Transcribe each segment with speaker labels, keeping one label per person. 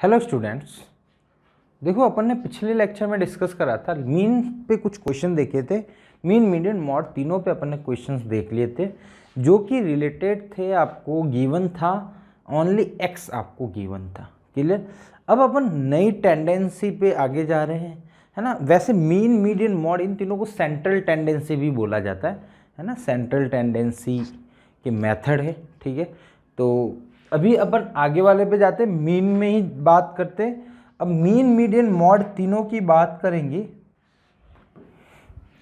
Speaker 1: Hello students, देखो अपन ने पिछले लेक्चर में डिस्कस करा था मीन पे कुछ क्वेश्चन देखे थे। मीन मीडियन मॉड तीनों पे अपन ने क्वेश्चंस देख लिए थे जो कि रिलेटेड थे, आपको गिवन था ओनली एक्स, आपको गिवन था। क्लियर। अब अपन नई टेंडेंसी पे आगे जा रहे हैं, है ना। वैसे मीन मीडियन मॉड इन तीनों को सेंट्रल टेंडेंसी भी बोला जाता है ना। सेंट्रल टेंडेंसी के मेथड है, ठीक है। तो अभी अपन आगे वाले पे जाते हैं, मीन में ही बात करते हैं। अब मीन मीडियन मॉड तीनों की बात करेंगे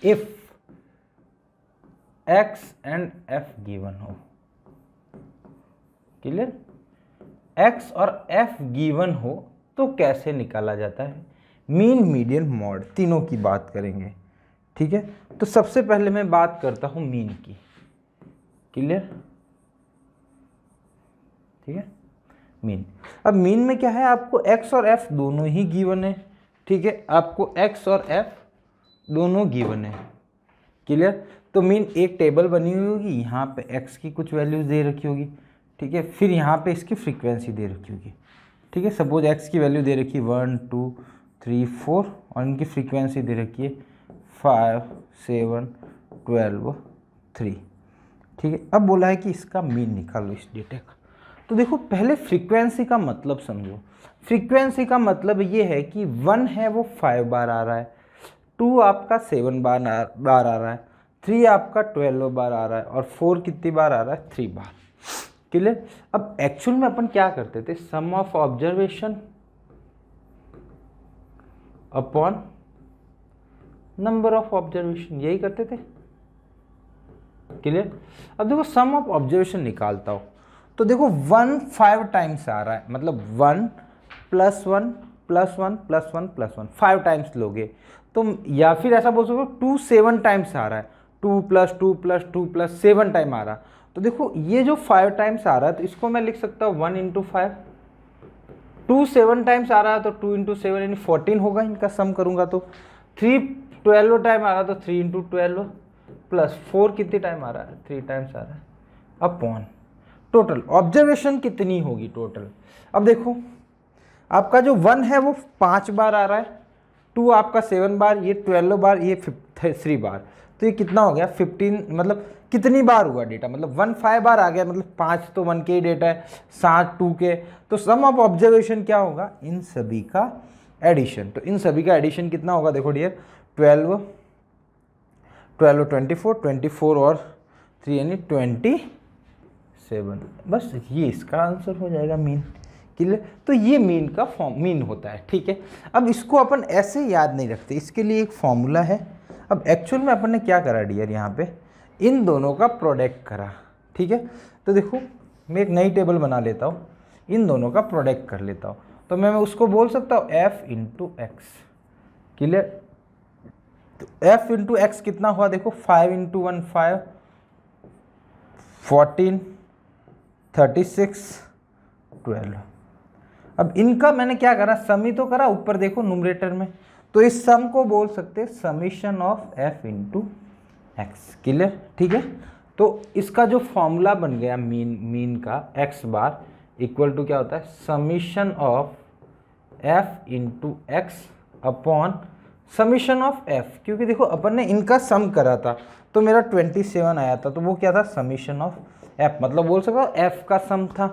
Speaker 1: if x and F given हो। क्लियर। एक्स और एफ गिवन हो तो कैसे निकाला जाता है मीन मीडियन मॉड, तीनों की बात करेंगे, ठीक है। तो सबसे पहले मैं बात करता हूं मीन की। क्लियर, ठीक है। मीन, अब मीन में क्या है, आपको एक्स और एफ दोनों ही गिवन है, ठीक है। आपको एक्स और एफ दोनों गिवन है। क्लियर। तो मीन एक टेबल बनी हुई होगी, यहाँ पे एक्स की कुछ वैल्यूज दे रखी होगी, ठीक है। फिर यहाँ पे इसकी फ्रीक्वेंसी दे रखी होगी, ठीक है। सपोज एक्स की वैल्यू दे रखी है 1 2 3 4 और इनकी फ्रीक्वेंसी दे रखी है 5 7 12 3, ठीक है। अब बोला है कि इसका मीन निकालो इस डेटा का। तो देखो पहले फ्रीक्वेंसी का मतलब समझो। फ्रीक्वेंसी का मतलब ये है कि 1 है वो 5 बार आ रहा है, 2 आपका 7 बार आ रहा है, 3 आपका 12 बार आ रहा है और 4 कितनी बार आ रहा है, 3 बार। क्लियर। अब एक्चुअल में अपन क्या करते थे, sum of observation upon number of observation, यही करते थे। क्लियर। अब देखो सम ऑफ ऑब्जर्वेशन निकालता हो तो देखो 1 5 टाइम्स आ रहा है, मतलब 1 + 1 + 1 + 1 + 1 5 टाइम्स लोगे तो, या फिर ऐसा बोल सकते हो 2 7 टाइम्स आ रहा है, 2 + 2 + 2 + 7 टाइम आ रहा। तो देखो ये जो 5 टाइम्स आ रहा है तो इसको मैं लिख सकता हूँ 1 × 5। 2 7 टाइम्स आ रहा है तो 2 × 7 यानी 14 होगा, इनका सम करूंगा तो। 3 12 टाइम आ रहा है तो 3 × 12 + 4 कितने टाइम आ रहा है, 3 टाइम्स आ रहा है, अपॉन टोटल ऑब्जर्वेशन कितनी होगी टोटल। अब देखो आपका जो 1 है वो 5 बार आ रहा है, 2 आपका 7 बार, ये 12 बार, ये 3 बार, तो ये कितना हो गया 15। मतलब कितनी बार हुआ डेटा, मतलब 1 5 बार आ गया, मतलब 5 तो 1 के ही डेटा है, 7 2 के। तो सम ऑफ ऑब्जर्वेशन क्या होगा, इन सभी का एडिशन। तो इन सभी का एडिशन कितना होगा, देखो डियर 12 12 24 24 और 3 यानी 27। बस ये इसका आंसर हो जाएगा मीन। क्लियर। तो ये मीन का फॉर्म मीन होता है, ठीक है। अब इसको अपन ऐसे याद नहीं रखते, इसके लिए एक फॉर्मूला है। अब एक्चुअल में अपन ने क्या करा डियर, यहाँ पे इन दोनों का प्रोडक्ट करा, ठीक है। तो देखो मैं एक नई टेबल बना लेता हूँ, इन दोनों का प्रोडक्ट कर लेता हूँ, तो मैं उसको बोल सकता हूँ f × x। क्लियर। तो f × x कितना हुआ, देखो 5 × 1 5 14 36 12। अब इनका मैंने क्या करा, सम ही तो करा, ऊपर देखो न्यूमरेटर में, तो इस सम को बोल सकते summation of f × x। Clear, ठीक है। तो इसका जो फॉर्मूला बन गया मीन का x बार इक्वल टू क्या होता है, summation of f × x upon summation of f, क्योंकि देखो अपन ने इनका सम करा था तो मेरा 27 आया था, तो वो क्या था, समीशन ऑफ f, मतलब बोल सकते हो f का सम था,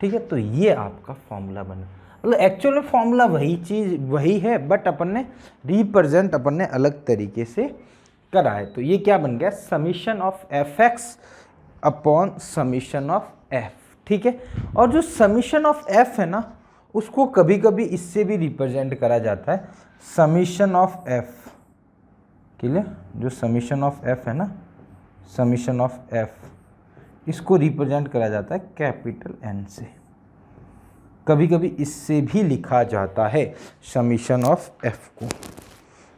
Speaker 1: ठीक है। तो ये आपका फॉर्मूला बना। मतलब एक्चुअल में फॉर्मूला वही चीज़ वही है, बट अपन ने रिप्रेजेंट अपन ने अलग तरीके से करा है। तो ये क्या बन गया, summation of fx upon summation of f, ठीक है। और जो समीशन ऑफ f है ना, उसको कभी कभी इससे भी रिप्रेजेंट करा जाता है, समीशन ऑफ f। क्लियर। जो समीशन ऑफ f है ना, समीशन ऑफ f, इसको रिप्रेजेंट करा जाता है कैपिटल N से, कभी कभी इससे भी लिखा जाता है समीशन ऑफ f को।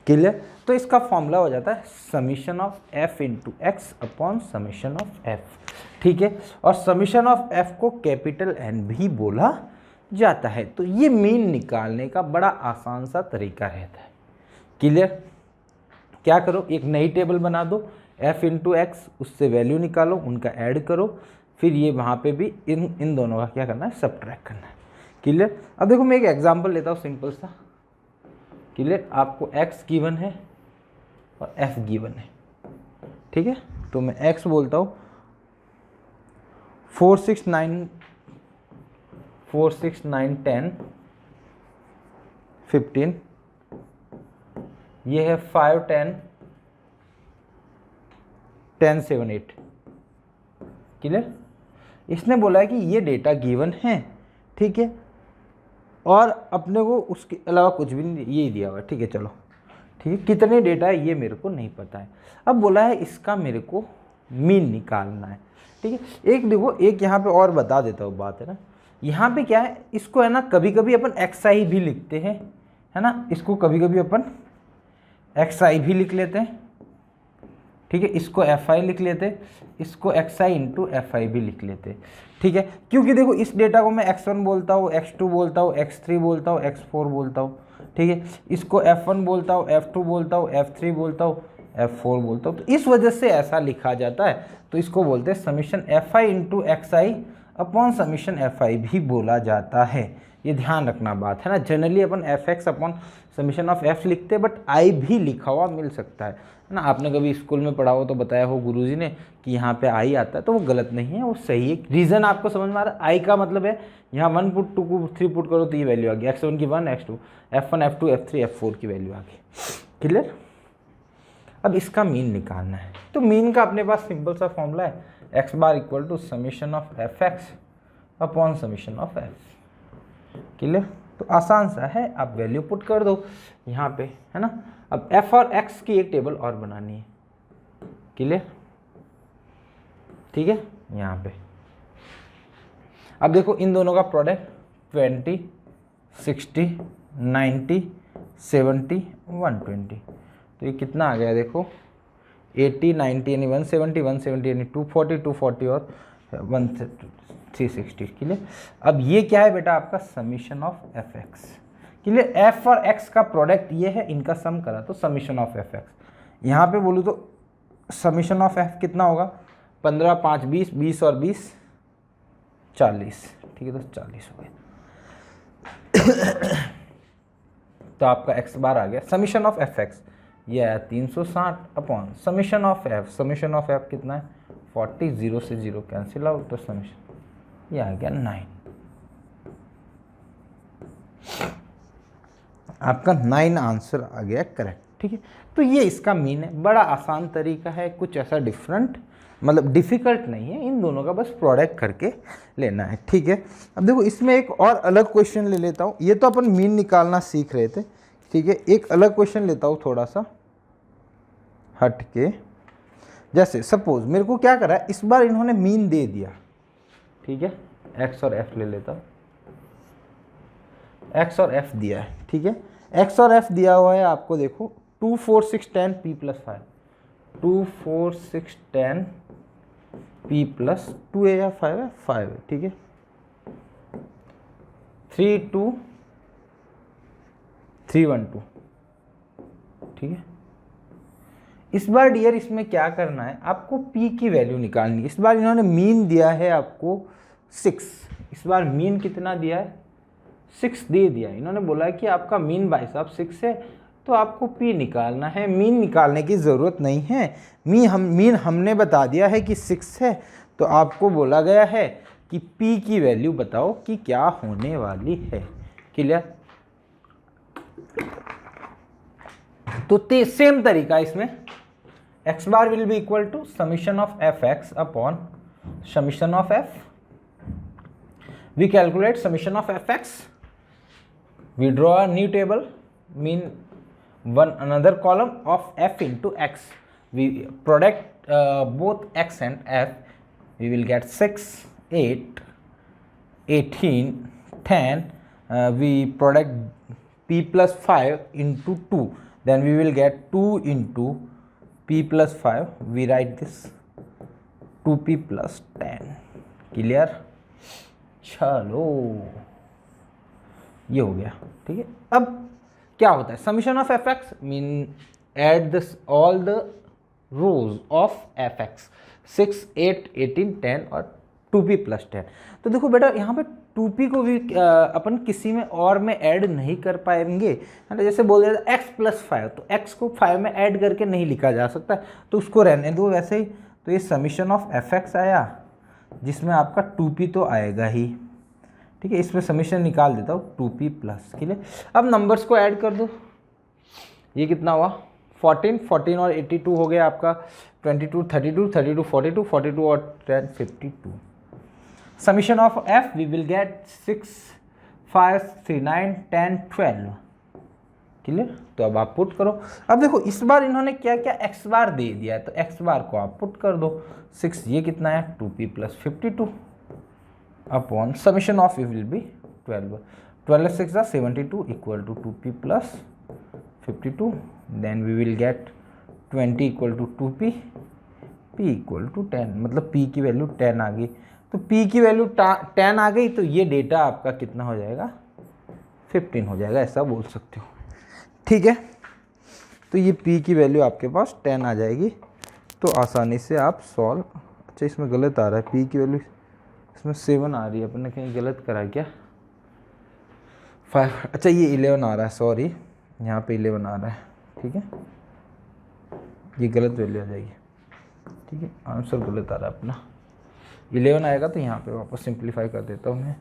Speaker 1: क्लियर। तो इसका फॉर्मूला हो जाता है summation of f × x upon summation of f, ठीक है। और समीशन ऑफ f को कैपिटल N भी बोला जाता है। तो ये मीन निकालने का बड़ा आसान सा तरीका रहता है। क्लियर। क्या करो, एक नई टेबल बना दो, f × x, उससे वैल्यू निकालो, उनका ऐड करो, फिर ये वहाँ पे भी इन दोनों का क्या करना है, सब्ट्रैक्ट करना है। क्लियर। अब देखो मैं एक एग्जांपल लेता हूँ सिंपल सा। क्लियर, आपको x गिवन है और f गिवन है, ठीक है। तो मैं x बोलता हूँ 4 6 9 10 15, ये है 5 10 10 7 8। क्लियर, इसने बोला है कि ये डेटा गिवन है, ठीक है, और अपने को उसके अलावा कुछ भी नहीं, यही दिया हुआ है, ठीक है। चलो ठीक है, कितने डेटा है ये मेरे को नहीं पता है। अब बोला है इसका मेरे को मीन निकालना है, ठीक है। एक देखो, एक यहाँ पे और बता देता हूँ बात, है ना। यहाँ पे क्या है, इसको है ना कभी कभी अपन xi भी लिखते हैं, है ना। इसको कभी कभी अपन xi भी लिख लेते हैं, ठीक है। इसको fi लिख लेते, इसको xi इंटू fi भी लिख लेते, ठीक है। क्योंकि देखो इस डेटा को मैं x1 बोलता हूँ, x2 बोलता हूँ, x3 बोलता हूँ, x4 बोलता हूँ, ठीक है। इसको f1 बोलता हूँ, f2 बोलता हूँ, f3 बोलता हूँ, f4 बोलता हूँ। तो इस वजह से ऐसा लिखा जाता है, तो इसको बोलते हैं summation fi into xi upon summation fi भी बोला जाता है। ये ध्यान रखना बात, है ना। Generally upon fx upon summation of f लिखते हैं, बट i भी लिखा हुआ मिल सकता है ना। आपने कभी स्कूल में पढ़ा हो तो बताया हो गुरुजी ने कि यहाँ पे i आता है, तो वो गलत नहीं है, वो सही है। रीज़न आपको समझ में आ रहा है। i का मतलब है यहाँ 1 पुट 2 पुट 3 पुट करो तो ये वैल्यू आ गई, x1 की 1, x2, f1 f2 f3 f4 की वैल्यू आ गई। क्लियर। अब इसका मीन निकालना है, तो मीन का अपने पास सिंपल सा फॉर्मूला है, X bar equal to summation of F X upon summation of F. Clear, तो आसान सा है, आप वैल्यू पुट कर दो यहाँ पे, है ना। अब एफ और एक्स की एक टेबल और बनानी है। क्लियर, ठीक है। यहाँ पे अब देखो इन दोनों का प्रोडक्ट 20 60 90 70 120, तो ये कितना आ गया देखो 80 90 यानी 170 170 यानी 240 240 और 360। क्लियर। अब ये क्या है बेटा, आपका summation of F x. Clear, F और एक्स का प्रोडक्ट ये है, इनका सम करा तो समीशन ऑफ एफ एक्स। यहाँ पे बोलूँ तो समीशन ऑफ एफ कितना होगा, 15 5 20 20 और 20 40, ठीक है, तो 40 हो गया। तो आपका एक्स बार आ गया, समीशन ऑफ एफ एक्स ये आया 360 upon summation of F. Summation of F कितना है 40, 0 से 0 कैंसिल आउट, तो समीशन ये आ गया 9। आपका 9 आंसर आ गया करेक्ट, ठीक है। तो ये इसका मीन है, बड़ा आसान तरीका है, कुछ ऐसा डिफरेंट मतलब डिफ़िकल्ट नहीं है, इन दोनों का बस प्रोडक्ट करके लेना है, ठीक है। अब देखो इसमें एक और अलग क्वेश्चन ले लेता हूँ, ये तो अपन मीन निकालना सीख रहे थे, ठीक है। एक अलग क्वेश्चन लेता हूँ थोड़ा सा हट के। जैसे सपोज मेरे को क्या करा है, इस बार इन्होंने मीन दे दिया, ठीक है। एक्स और एफ ले लेता हूँ, एक्स और एफ दिया है, ठीक है। एक्स और एफ दिया हुआ है आपको, देखो 2 4 6 10 p + 5, 2 4 6 10 p + 2 है या 5 है, 5 है, ठीक है। 3 2 3 1 2, ठीक है। इस बार डियर इसमें क्या करना है, आपको p की वैल्यू निकालनी है। इस बार इन्होंने मीन दिया है आपको 6, इस बार मीन कितना दिया है 6 दे दिया। इन्होंने बोला है कि आपका मीन भाई साहब 6 है, तो आपको p निकालना है। मीन निकालने की ज़रूरत नहीं है, मीन हमने बता दिया है कि 6 है, तो आपको बोला गया है कि p की वैल्यू बताओ कि क्या होने वाली है। क्लियर। तो सेम तरीका इसमें X bar will be equal to summation of F X upon summation of F. We calculate summation of F X, we draw a new table, mean one another column of f into x, we product both x and f, we will get 6 8 18 10, we product p + 5 into 2, then we will get 2 into p + 5, we write this 2p + 10। Clear. चलो ये हो गया, ठीक है। अब क्या होता है, summation of F X mean add this all the rows of F X, 6 8 18 10 और 2p + 10। तो देखो बेटा यहाँ पे 2p को भी अपन किसी में और में ऐड नहीं कर पाएंगे, है ना। जैसे बोल दिया x + 5, तो x को 5 में ऐड करके नहीं लिखा जा सकता, तो उसको रहने दो वैसे ही। तो ये समीशन ऑफ fx आया, जिसमें आपका 2p तो आएगा ही, ठीक है। इसमें समीशन निकाल देता हूँ 2p प्लस, ठीक है। अब नंबर्स को ऐड कर दो, ये कितना हुआ 14 और 82 हो गया आपका 22, 32, 32, 42, 42 और 10, 52। Summation of f we will get 6, 5, 3, 9, 10, 12, clear. तो अब आप पुट करो। अब देखो इस बार इन्होंने क्या क्या x बार दे दिया है, तो x बार को आप पुट कर दो। 6 ये कितना है 2p plus 52 upon summation of will be 12, 12 6 72 equal to 2p plus 52, then we will get 20 equal to 2p, p equal to 10, मतलब p की वैल्यू 10 आ गई। तो p की वैल्यू 10 आ गई, तो ये डेटा आपका कितना हो जाएगा 15 हो जाएगा, ऐसा बोल सकते हो, ठीक है। तो ये p की वैल्यू आपके पास 10 आ जाएगी, तो आसानी से आप सॉल्व। अच्छा इसमें गलत आ रहा है, p की वैल्यू इसमें 7 आ रही है, अपन ने कहीं गलत करा क्या 5, अच्छा ये 11 आ रहा है, सॉरी यहाँ पे 11 आ रहा है, ठीक है, ये गलत वैल्यू आ जाएगी, ठीक है। आंसर गलत आ रहा है अपना, 11 आएगा, तो यहाँ पे वापस सिंप्लीफाई कर देता हूँ मैं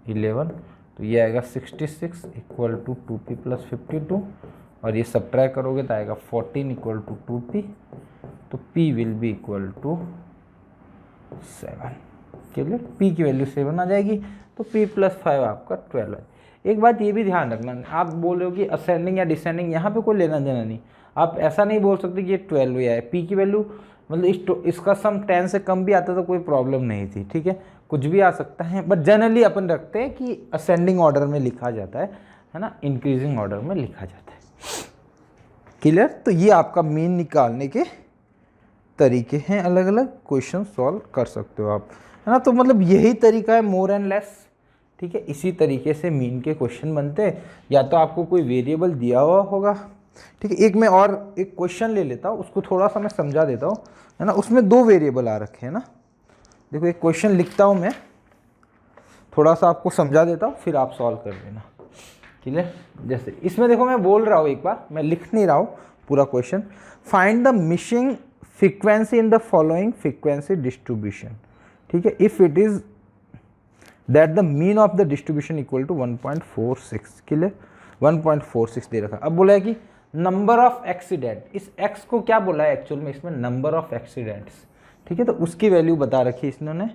Speaker 1: 11, तो ये आएगा 66 इक्वल टू 2p प्लस 52, और ये सब्ट्रैक्ट करोगे तो आएगा 14 इक्वल टू 2p, तो p will be equal to 7, clear. p की वैल्यू 7 आ जाएगी, तो p प्लस 5 आपका 12 है। एक बात ये भी ध्यान रखना, आप बोल रहे हो कि असेंडिंग या डिसेंडिंग, यहाँ पे कोई लेना देना नहीं। आप ऐसा नहीं बोल सकते कि ये 12 हुआ है, p की वैल्यू मतलब इसका सम 10 से कम भी आता तो कोई प्रॉब्लम नहीं थी, ठीक है, कुछ भी आ सकता है, बट जनरली अपन रखते हैं कि असेंडिंग ऑर्डर में लिखा जाता है ना, इंक्रीजिंग ऑर्डर में लिखा जाता है, क्लियर। तो ये आपका मीन निकालने के तरीके हैं, अलग अलग क्वेश्चन सॉल्व कर सकते हो आप, है ना। तो मतलब यही तरीका है मोर एंड लेस, ठीक है। इसी तरीके से मीन के क्वेश्चन बनते हैं, या तो आपको कोई वेरिएबल दिया हुआ होगा, ठीक है। एक मैं और एक क्वेश्चन ले लेता हूँ, उसको थोड़ा सा मैं समझा देता हूँ, है ना। उसमें 2 वेरिएबल आ रखे हैं ना, देखो एक क्वेश्चन लिखता हूँ मैं, थोड़ा सा आपको समझा देता हूँ, फिर आप सॉल्व कर देना, ठीक है। जैसे इसमें देखो मैं बोल रहा हूँ, एक बार मैं लिख नहीं रहा हूँ पूरा question. Find the missing frequency in the following frequency distribution, ठीक है, if it is that the mean of the distribution equal to 1.46, clear. 1.46 दे रखा। अब बोला है कि नंबर ऑफ एक्सीडेंट, इस x को क्या बोला है एक्चुअल में, इसमें नंबर ऑफ एक्सीडेंट्स, ठीक है। तो उसकी वैल्यू बता रखी है इन्होंने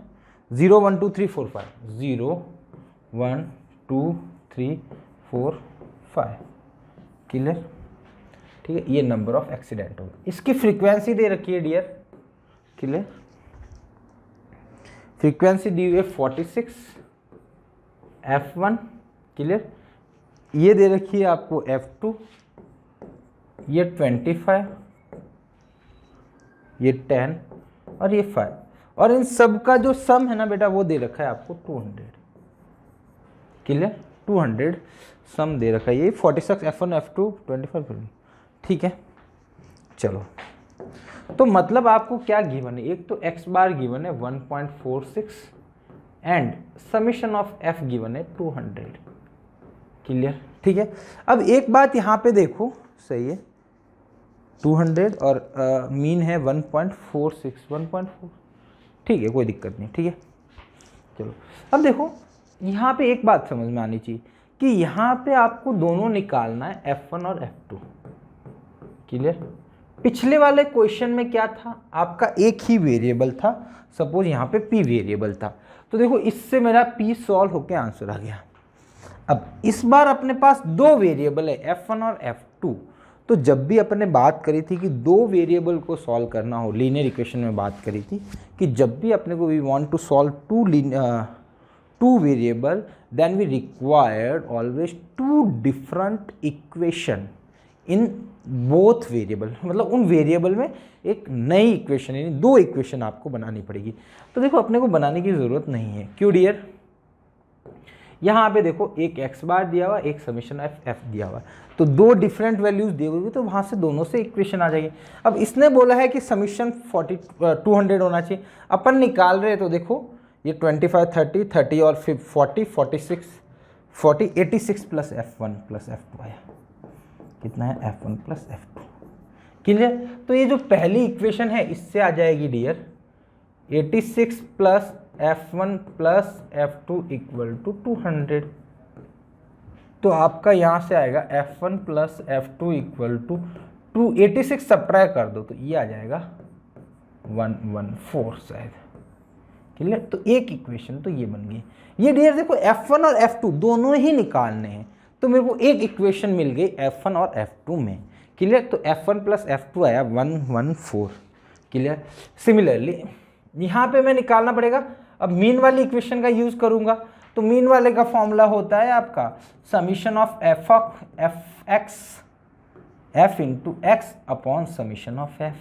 Speaker 1: 0 1 2 3 4 5, 0 1 2 3 4 5, क्लियर, ठीक है। ये नंबर ऑफ एक्सीडेंट होगा, इसकी फ्रीक्वेंसी दे रखी है डियर, क्लियर। फ्रीक्वेंसी दी हुई है 46 f1, क्लियर। ये दे रखी है आपको f2, ये 25, ये 10 और ये 5, और इन सब का जो सम है ना बेटा वो दे रखा है आपको 200, क्लियर। 200 सम दे रखा है, ये 46 f1 f2 25, ठीक है। चलो तो मतलब आपको क्या गिवन है, एक तो x बार गिवन है 1.46 and summation of f given है 200, क्लियर, ठीक है। अब एक बात यहाँ पे देखो, सही है 200 और मीन है 1.46, 1.4, ठीक है, कोई दिक्कत नहीं, ठीक है। चलो अब देखो यहाँ पे एक बात समझ में आनी चाहिए कि यहाँ पे आपको दोनों निकालना है f1 और f2, क्लियर। पिछले वाले क्वेश्चन में क्या था, आपका एक ही वेरिएबल था, सपोज यहाँ पे p वेरिएबल था, तो देखो इससे मेरा p सॉल्व होके आंसर आ गया। अब इस बार अपने पास 2 वेरिएबल है f1 और f2, तो जब भी अपने बात करी थी कि 2 वेरिएबल को सॉल्व करना हो, लीनियर इक्वेशन में बात करी थी कि जब भी अपने को we want to solve 2 variable then we required always 2 different equation in both variable, मतलब उन वेरिएबल में एक नई इक्वेशन यानी 2 इक्वेशन आपको बनानी पड़ेगी। तो देखो अपने को बनाने की ज़रूरत नहीं है, क्यों डियर। यहाँ पे देखो एक x बार दिया हुआ, एक समीशन f दिया हुआ, तो 2 डिफरेंट वैल्यूज दी हुई, तो वहाँ से दोनों से इक्वेशन आ जाएगी। अब इसने बोला है कि समीशन 200 होना चाहिए, अपन निकाल रहे हैं, तो देखो ये 25 30 30 और 40 46 40 86 प्लस F1 प्लस F2 आया। कितना है? F1 plus F2। क्लियर? तो ये जो पहली इक्वेशन है इससे आ जाएगी डियर 86 plus F1 plus F2 equal to 200। तो आपका यहाँ से आएगा F1 plus F2 equal to 286 subtract कर दो तो ये आ जाएगा 114 शायद। क्लियर? तो एक इक्वेशन तो ये बन गई। ये डियर देखो F1 और F2 दोनों ही निकालने हैं, तो मेरे को एक इक्वेशन मिल गई F1 और F2 में। क्लियर? तो F1 प्लस F2 आया 114। क्लियर? सिमिलरली यहाँ पे मैं निकालना पड़ेगा। अब मीन वाली इक्वेशन का यूज करूंगा, तो मीन वाले का फॉर्मूला होता है आपका summation of f into x upon summation of f।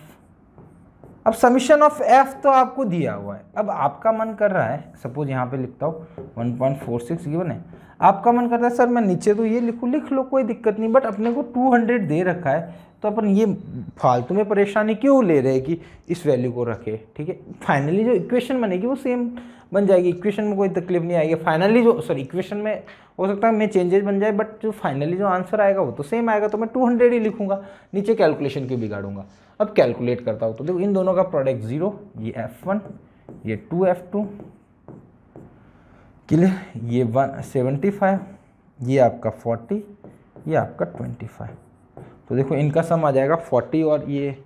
Speaker 1: अब समीशन ऑफ f तो आपको दिया हुआ है। अब आपका मन कर रहा है, सपोज यहाँ पे लिखता हूँ 1.46 गिवन है, आपका मन कर रहा है सर मैं नीचे तो ये लिखूँ, लिख लो कोई दिक्कत नहीं, बट अपने को 200 दे रखा है तो अपन ये फालतू में परेशानी क्यों ले रहे हैं कि इस वैल्यू को रखे। ठीक है? फाइनली जो इक्वेशन बनेगी वो सेम बन जाएगी, इक्वेशन में कोई तकलीफ नहीं आएगी। फाइनली जो इक्वेशन में हो सकता है में चेंजेस बन जाए, बट जो फाइनली जो आंसर आएगा वो तो सेम आएगा। तो मैं 200 ही लिखूंगा, नीचे कैलकुलेशन की बिगाड़ूंगा। अब कैलकुलेट करता हूँ तो देखो इन दोनों का प्रोडक्ट 0, ये F1 ये 2F2। क्लियर? ये 175 ये आपका 40 ये आपका 25। तो देखो इनका सम आ जाएगा 40 और ये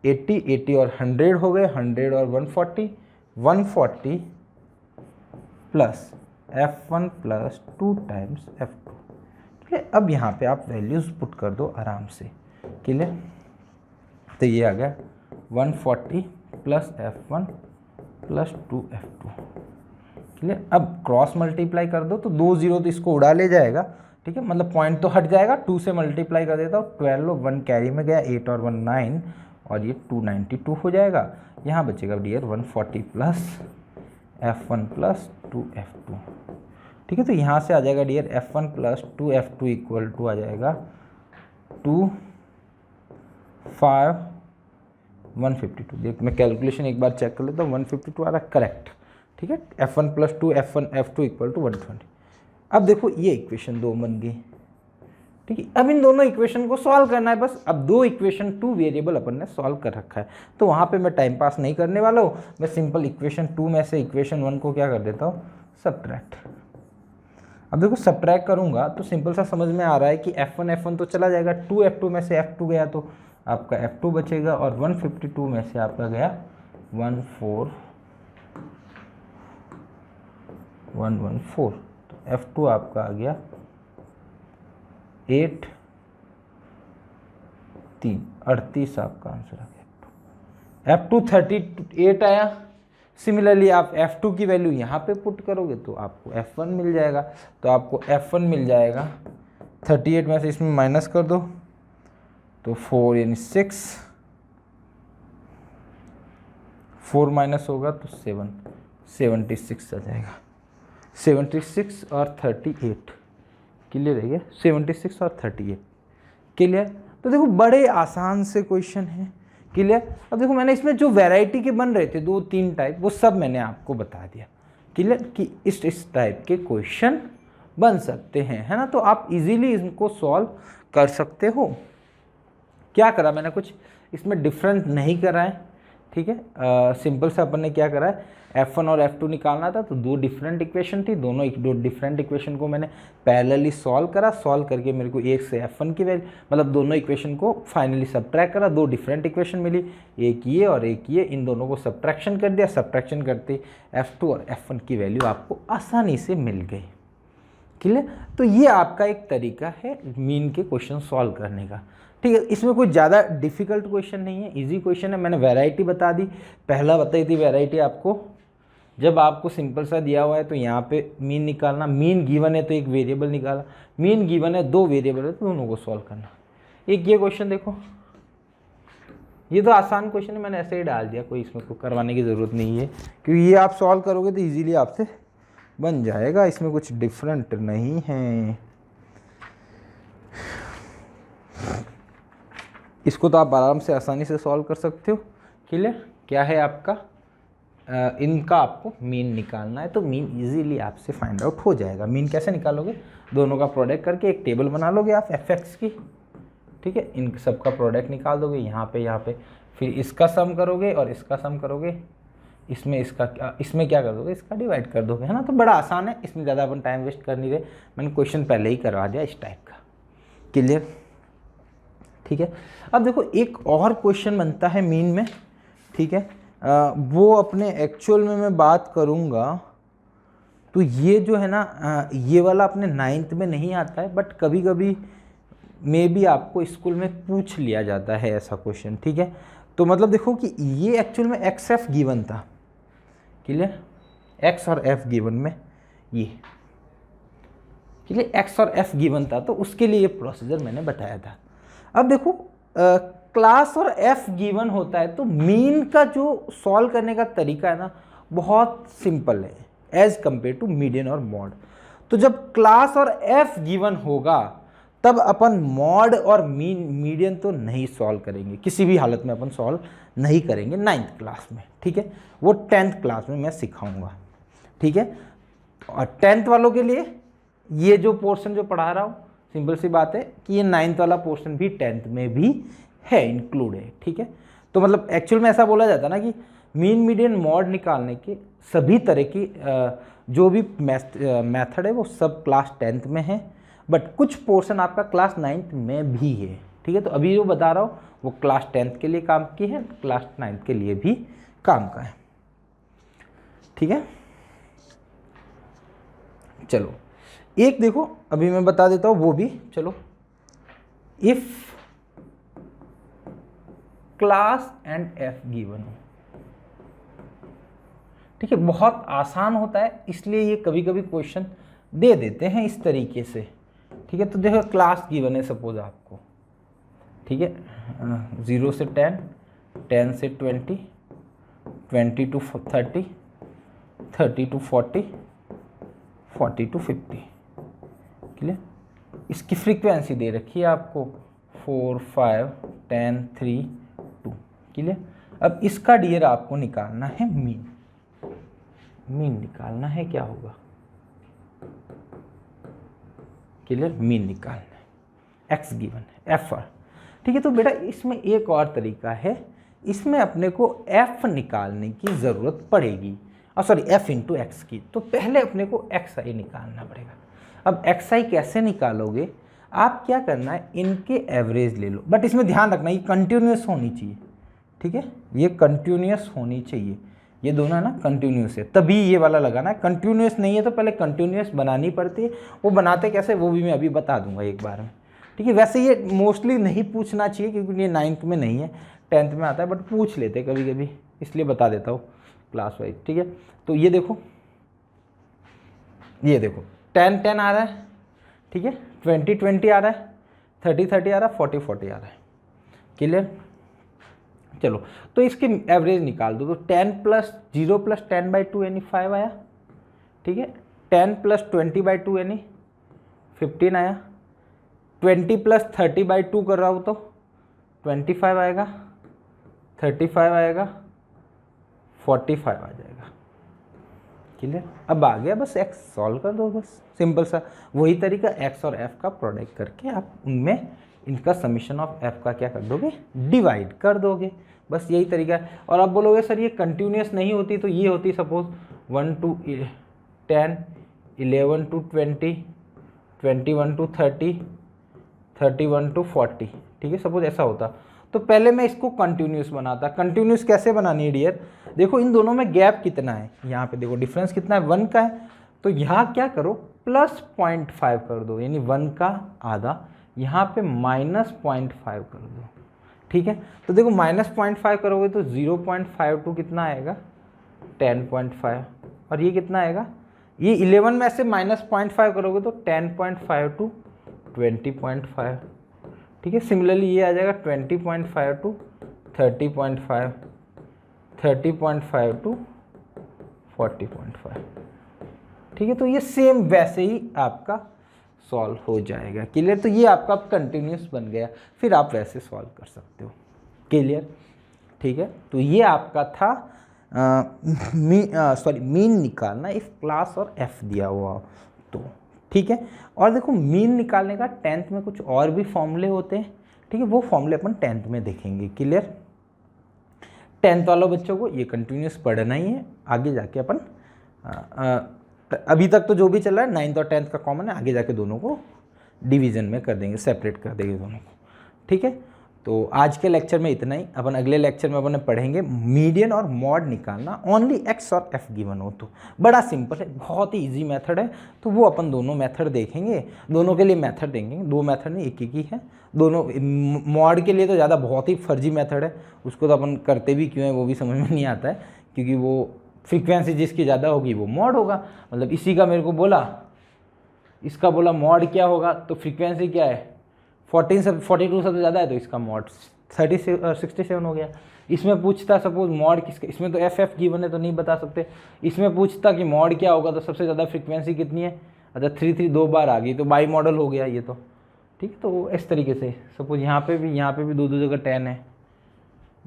Speaker 1: 80 80 और 100 हो गए, 100 और 140 140 plus F1 plus 2 times F2। ठीक है? अब यहाँ पे आप वैल्यूज़ पुट कर दो आराम से। क्लियर? तो ये आ गया 140 plus F1 plus 2F2। Clear? अब क्रॉस मल्टीप्लाई कर दो तो 2 0 तो इसको उड़ा ले जाएगा। ठीक है? मतलब पॉइंट तो हट जाएगा, 2 से मल्टीप्लाई कर देता हूँ, 12 1 कैरी में गया, 8 और 1 9 और ये 292 हो जाएगा। यहाँ बचेगा dear 140 plus F1 plus 2F2। ठीक है? तो यहाँ से आ जाएगा dear F1 plus 2F2 equal to आ जाएगा 152। देख मैं कैलकुलेशन एक बार चेक कर लेता हूँ, 152 आ रहा है करेक्ट। ठीक है? F1 plus 2 F1 F2 equal to 120। अब देखो ये इक्वेशन 2 बन गई। ठीक है? अब इन दोनों इक्वेशन को सॉल्व करना है बस। अब 2 इक्वेशन 2 वेरिएबल अपन ने सॉल्व कर रखा है, तो वहाँ पे मैं टाइम पास नहीं करने वाला हूँ। मैं सिंपल इक्वेशन 2 में से इक्वेशन 1 को क्या कर देता हूँ, सब्ट्रैक्ट। अब देखो सब्ट्रैक्ट करूँगा तो सिंपल सा समझ में आ रहा है कि F1 तो चला जाएगा, 2F2 में से F2 गया तो आपका F2 बचेगा, और 152 में से आपका गया 114। तो F2 आपका आ गया 8 3 38 आपका आंसर आ गया। F2 38 आया। सिमिलरली आप F2 की वैल्यू यहाँ पे पुट करोगे तो आपको F1 मिल जाएगा। तो आपको F1 मिल जाएगा 38 में से इसमें माइनस कर दो तो 4 यानी 6, 4 माइनस होगा तो 76 आ जाएगा। 76 और 38 क्लियर है ये, 76 और 38 क्लियर। तो देखो बड़े आसान से क्वेश्चन है। क्लियर? अब देखो मैंने इसमें जो वैरायटी के बन रहे थे 2-3 टाइप, वो सब मैंने आपको बता दिया। क्लियर? कि इस टाइप के क्वेश्चन बन सकते हैं, है ना। तो आप इजीली इनको सॉल्व कर सकते हो। क्या करा मैंने, कुछ इसमें डिफरेंट नहीं करा है। ठीक है? सिंपल से अपन ने क्या करा है, F1 और F2 निकालना था, तो 2 डिफरेंट इक्वेशन थी, दो डिफरेंट इक्वेशन को मैंने पैरेलली सॉल्व करा। सॉल्व करके मेरे को 1 से F1 की वैल्यू, मतलब दोनों इक्वेशन को फाइनली सब्ट्रैक्ट करा। 2 डिफरेंट इक्वेशन मिली, एक ये और एक ये, इन दोनों को सब्ट्रैक्शन कर दिया। सब्ट्रैक्शन करते F2 और F1 की वैल्यू आपको आसानी से मिल गई। क्लियर? तो ये आपका एक तरीका है मीन के क्वेश्चन सॉल्व करने का। ठीक है? इसमें कोई ज़्यादा डिफिकल्ट क्वेश्चन नहीं है, इजी क्वेश्चन है। मैंने वैरायटी बता दी, पहला बताई थी वैरायटी आपको। जब आपको सिंपल सा दिया हुआ है तो यहाँ पे मीन निकालना, मीन गिवन है तो एक वेरिएबल निकाला, मीन गिवन है 2 वेरिएबल है तो दोनों को सॉल्व करना। एक ये क्वेश्चन देखो, ये तो आसान क्वेश्चन है, मैंने ऐसे ही डाल दिया, कोई इसमें कोई करवाने की ज़रूरत नहीं है, क्योंकि ये आप सॉल्व करोगे तो ईजिली आपसे बन जाएगा, इसमें कुछ डिफरेंट नहीं है। इसको तो आप आराम से आसानी से सॉल्व कर सकते हो। क्लियर? क्या है आपका इनका आपको मीन निकालना है, तो मीन इजीली आपसे फाइंड आउट हो जाएगा। मीन कैसे निकालोगे, दोनों का प्रोडक्ट करके एक टेबल बना लोगे आप fx की, ठीक है, इन सब का प्रोडक्ट निकाल दोगे यहाँ पे, फिर इसका सम करोगे और इसका सम करोगे, इसमें क्या कर दोगे, इसका डिवाइड कर दोगे, है ना। तो बड़ा आसान है, इसमें ज़्यादा अपन टाइम वेस्ट कर नहीं रहे, मैंने क्वेश्चन पहले ही करवा दिया इस टाइप का। क्लियर, ठीक है। अब देखो एक और क्वेश्चन बनता है मीन में, ठीक है, वो अपने एक्चुअल में मैं बात करूँगा, तो ये जो है ना ये वाला अपने 9th में नहीं आता है, बट कभी कभी मे भी आपको स्कूल में पूछ लिया जाता है ऐसा क्वेश्चन, ठीक है। तो मतलब देखो कि ये एक्चुअल में एक्स एफ गिवन था, क्लियर, एक्स और एफ गिवन में, ये क्लियर एक्स और एफ गिवन था, तो उसके लिए ये प्रोसीजर मैंने बताया था। अब देखो क्लास और एफ गिवन होता है, तो मीन का जो सॉल्व करने का तरीका है ना बहुत सिंपल है एज कंपेयर टू मीडियन और मॉड। तो जब क्लास और एफ गिवन होगा तब अपन मॉड और मीडियन तो नहीं सॉल्व करेंगे, किसी भी हालत में अपन सॉल्व नहीं करेंगे 9th क्लास में, ठीक है, वो 10th क्लास में मैं सिखाऊंगा, ठीक है। और 10th वालों के लिए ये जो पोर्शन जो पढ़ा रहा हूँ, सिंपल सी बात है कि ये 9th वाला पोर्शन भी 10th में भी है, इंक्लूड है, ठीक है। तो मतलब एक्चुअल में ऐसा बोला जाता है ना कि मीन मीडियन मॉड निकालने के सभी तरह की जो भी मेथड है वो सब क्लास 10th में है, बट कुछ पोर्शन आपका क्लास 9th में भी है, ठीक है। तो अभी जो बता रहा हूँ वो क्लास 10th के लिए काम की है, क्लास 9th के लिए भी काम का है, ठीक है। चलो एक देखो अभी मैं बता देता हूँ वो भी, चलो, if class and F given हो, ठीक है, बहुत आसान होता है, इसलिए ये कभी कभी क्वेश्चन दे देते हैं इस तरीके से, ठीक है। तो देखो क्लास गिवन है सपोज आपको, ठीक है, 0 से 10, 10 से 20, 20 to 30, 30 to 40, 40 to 50, क्लियर। इसकी फ्रीक्वेंसी दे रखी है आपको 4, 5, 10, 3, 2, क्लियर। अब इसका डियर आपको निकालना है मीन, मीन निकालना है, क्या होगा, क्लियर, मीन निकालना है, एक्स गिवन है, एफ आर, ठीक है। तो बेटा इसमें एक और तरीका है, इसमें अपने को एफ निकालने की ज़रूरत पड़ेगी, और सॉरी एफ इंटू एक्स की, तो पहले अपने को एक्स आई निकालना पड़ेगा। अब एक्स आई कैसे निकालोगे, आप क्या करना है, इनके एवरेज ले लो, बट इसमें ध्यान रखना ये कंटिन्यूस होनी चाहिए, ठीक है, ये कंटिन्यूस होनी चाहिए, ये दोनों है ना कंटिन्यूस है, तभी ये वाला लगाना है, कंटिन्यूस नहीं है तो पहले कंटिन्यूस बनानी पड़ती है, वो बनाते कैसे वो भी मैं अभी बता दूंगा एक बार में, ठीक है। वैसे ये मोस्टली नहीं पूछना चाहिए क्योंकि ये 9th में नहीं है, 10th में आता है, बट पूछ लेते कभी कभी, इसलिए बता देता हूँ क्लास वाइज, ठीक है। तो ये देखो 10, 10 आ रहा है, ठीक है, 20, 20 आ रहा है, 30, 30 आ रहा है, 40, 40 आ रहा है, क्लियर। चलो तो इसके एवरेज निकाल दो, तो 10 + 0 + 10/2 यानी 5 आया, ठीक है, 10 + 20/2 यानी 15 आया, 20 + 30/2 कर रहा हूँ तो 25 आएगा, 35 आएगा, 45 आ जाएगा, क्लियर। अब आ गया, बस एक्स सॉल्व कर दो, बस सिंपल सा वही तरीका, एक्स और एफ का प्रोडक्ट करके आप उनमें इनका समीशन ऑफ एफ का क्या कर दोगे, डिवाइड कर दोगे, बस यही तरीका है। और आप बोलोगे सर ये कंटिन्यूस नहीं होती, तो ये होती suppose 1 to 10, 11 to 20, 21 to 30, 31 to 40, ठीक है, सपोज ऐसा होता, तो पहले मैं इसको कंटिन्यूस बनाता। कंटिन्यूस कैसे बनानी है डियर, देखो इन दोनों में गैप कितना है, यहाँ पे देखो डिफरेंस कितना है, 1 का है, तो यहाँ क्या करो +0.5 कर दो, यानी 1 का आधा, यहाँ पे -0.5 कर दो, ठीक है। तो देखो -0.5 करोगे तो 0.52 कितना आएगा, 10.5, और ये कितना आएगा, ये 11 में से -0.5 करोगे तो 10.5 to 20.5, ठीक है। सिमिलरली ये आ जाएगा 20.5 to 30.5, 30.5 to 40.5, ठीक है। तो ये सेम वैसे ही आपका सॉल्व हो जाएगा, क्लियर। तो ये आपका कंटिन्यूस बन गया, फिर आप वैसे सॉल्व कर सकते हो, क्लियर, ठीक है। तो ये आपका था मीन निकालना इफ क्लास और एफ दिया हुआ हो तो, ठीक है। और देखो मीन निकालने का 10th में कुछ और भी फॉर्मूले होते हैं, ठीक है, वो फॉर्मूले अपन 10th में देखेंगे। क्लियर? 10th वालों बच्चों को ये कंटिन्यूस पढ़ना ही है, आगे जाके अपन अभी तक तो जो भी चल रहा है 9th और 10th का कॉमन है, आगे जाके दोनों को डिवीज़न में कर देंगे, सेपरेट कर देंगे दोनों को, ठीक है। तो आज के लेक्चर में इतना ही। अपन अगले लेक्चर में अपन पढ़ेंगे मीडियन और मॉड निकालना ओनली एक्स और एफ गिवन हो तो। बड़ा सिंपल है, बहुत ही इजी मेथड है, तो वो अपन दोनों मेथड देखेंगे। दोनों के लिए मेथड देंगे, 2 मेथड नहीं, एक ही है दोनों। मॉड के लिए तो ज़्यादा बहुत ही फर्जी मेथड है, उसको तो अपन करते भी क्यों है वो भी समझ में नहीं आता है, क्योंकि वो फ्रीक्वेंसी जिसकी ज़्यादा होगी वो मॉड होगा। मतलब इसी का मेरे को बोला, इसका बोला मॉड क्या होगा, तो फ्रीक्वेंसी क्या है 42 सबसे ज़्यादा है, तो इसका मॉड 67 हो गया। इसमें पूछता सपोज मॉड किसका, इसमें तो एफ गिवन है तो नहीं बता सकते। इसमें पूछता कि मॉड क्या होगा, तो सबसे ज़्यादा फ्रीक्वेंसी कितनी है, अच्छा 3 2 बार आ गई, तो बाई मॉडल हो गया ये तो, ठीक है। तो इस तरीके से सपोज यहाँ पे भी 2 जगह 10 है,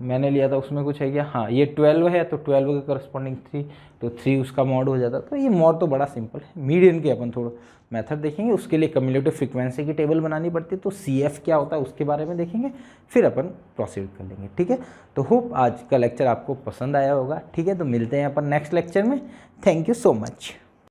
Speaker 1: मैंने लिया था उसमें कुछ है क्या, हाँ ये 12 है, तो 12 के करस्पॉन्डिंग 3, तो 3 उसका मॉड हो जाता। तो ये मॉड तो बड़ा सिंपल है। मीडियन के अपन थोड़ा मेथड देखेंगे, उसके लिए कम्युलेटिव फ्रीक्वेंसी की टेबल बनानी पड़ती है, तो CF क्या होता है उसके बारे में देखेंगे, फिर अपन प्रोसीड कर लेंगे, ठीक है। तो होप आज का लेक्चर आपको पसंद आया होगा, ठीक है। तो मिलते हैं अपन नेक्स्ट लेक्चर में। Thank you so much.